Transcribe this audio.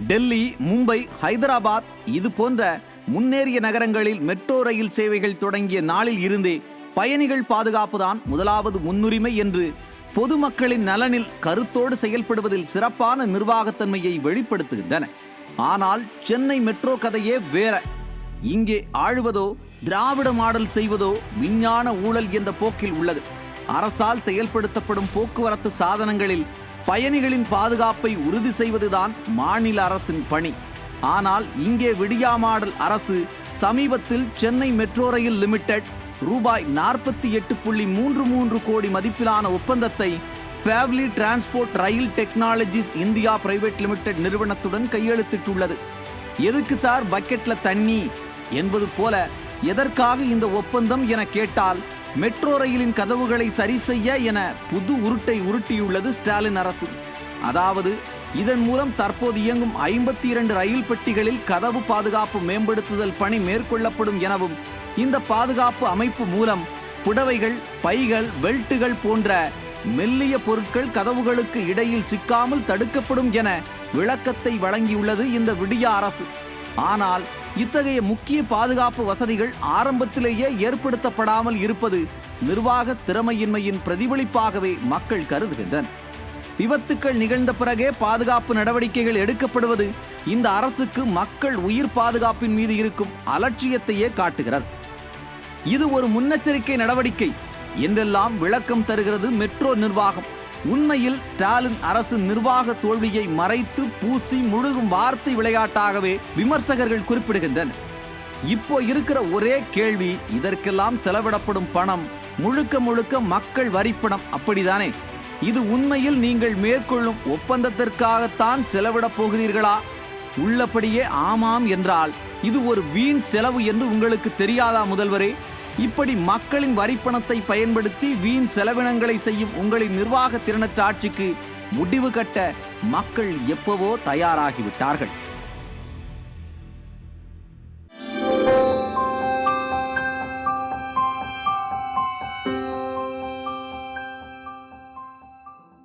டெல்லி, மும்பை, ஹைதராபாத் இது போன்ற முன்னேறிய நகரங்களில் மெட்ரோ ரயில் சேவைகள் தொடங்கிய நாளில் இருந்தே பயணிகள் பாதுகாப்புதான் முதலாவது முன்னுரிமை என்று பொதுமக்களின் நலனில் கருத்தோடு செயல்படுவதில் சிறப்பான நிர்வாகத்தன்மையை வெளிப்படுத்துகின்றன. ஆனால் சென்னை மெட்ரோ கதையே வேற. இங்கே ஆளுவதோ திராவிட மாடல் செய்வதோ விஞ்ஞான ஊழல் என்ற போக்கில் உள்ளது. அரசால் செயல்படுத்தப்படும் போக்குவரத்து சாதனங்களில் பயணிகளின் பாதுகாப்பை உறுதி செய்வதுதான் மாநில அரசின் பணி. ஆனால் இங்கே விடியா மாடல் அரசு சமீபத்தில் சென்னை மெட்ரோ ரயில் லிமிடெட் ரூபாய் 48.33 கோடி மதிப்பிலான ஒப்பந்தத்தை ஃபேவ்லி டிரான்ஸ்போர்ட் ரயில் டெக்னாலஜிஸ் இந்தியா பிரைவேட் லிமிடெட் நிறுவனத்துடன் கையெழுத்திட்டுள்ளது. எதுக்கு சார் பக்கெட்ல தண்ணி என்பது போல எதற்காக இந்த ஒப்பந்தம் என கேட்டால், மெட்ரோ ரயிலின் கதவுகளை சரி செய்ய என புது உருட்டை உருட்டியுள்ளது ஸ்டாலின் அரசு. அதாவது இதன் மூலம் தற்போது இயங்கும் 52 ரயில் பெட்டிகளில் கதவு பாதுகாப்பு மேம்படுத்துதல் பணி மேற்கொள்ளப்படும் எனவும், இந்த பாதுகாப்பு அமைப்பு மூலம் புடவைகள், பைகள், பெல்ட்டுகள் போன்ற மெல்லிய பொருட்கள் கதவுகளுக்கு இடையில் சிக்காமல் தடுக்கப்படும் என விளக்கத்தை வழங்கியுள்ளது இந்த விடியா அரசு. ஆனால் இத்தகைய முக்கிய பாதுகாப்பு வசதிகள் ஆரம்பத்திலேயே ஏற்படுத்தப்படாமல் இருப்பது நிர்வாக திறமையின்மையின் பிரதிபலிப்பாகவே மக்கள் கருதுகின்றனர். விபத்துக்கள் நிகழ்ந்த பிறகே பாதுகாப்பு நடவடிக்கைகள் எடுக்கப்படுவது இந்த அரசுக்கு மக்கள் உயிர் பாதுகாப்பின் மீது இருக்கும் அலட்சியத்தையே காட்டுகிறது. இது ஒரு முன்னெச்சரிக்கை நடவடிக்கை என்றெல்லாம் விளக்கம் தருகிறது மெட்ரோ நிர்வாகம். உண்மையில் ஸ்டாலின் அரசு நிர்வாக தோல்வியை மறைத்து பூசி முழுகும் வார்த்தை விளையாட்டாகவே விமர்சகர்கள் குறிப்பிடுகின்றனர். இப்போ இருக்கிற ஒரே கேள்வி, இதற்கெல்லாம் செலவிடப்படும் பணம் முழுக்க முழுக்க மக்கள் வரிப்பணம், அப்படிதானே? இது உண்மையில் நீங்கள் மேற்கொள்ளும் ஒப்பந்தத்திற்காகத்தான் செலவிடப் போகிறீர்களா? உள்ளபடியே ஆமாம் என்றால் இது ஒரு வீண் செலவு என்று உங்களுக்கு தெரியாதா முதல்வரே? இப்படி மக்களின் வரிப்பணத்தை பயன்படுத்தி வீண் செலவினங்களை செய்யும் உங்களின் நிர்வாக திறனற்ற ஆட்சிக்கு முடிவு கட்ட மக்கள் எப்பவோ தயாராகிவிட்டார்கள்.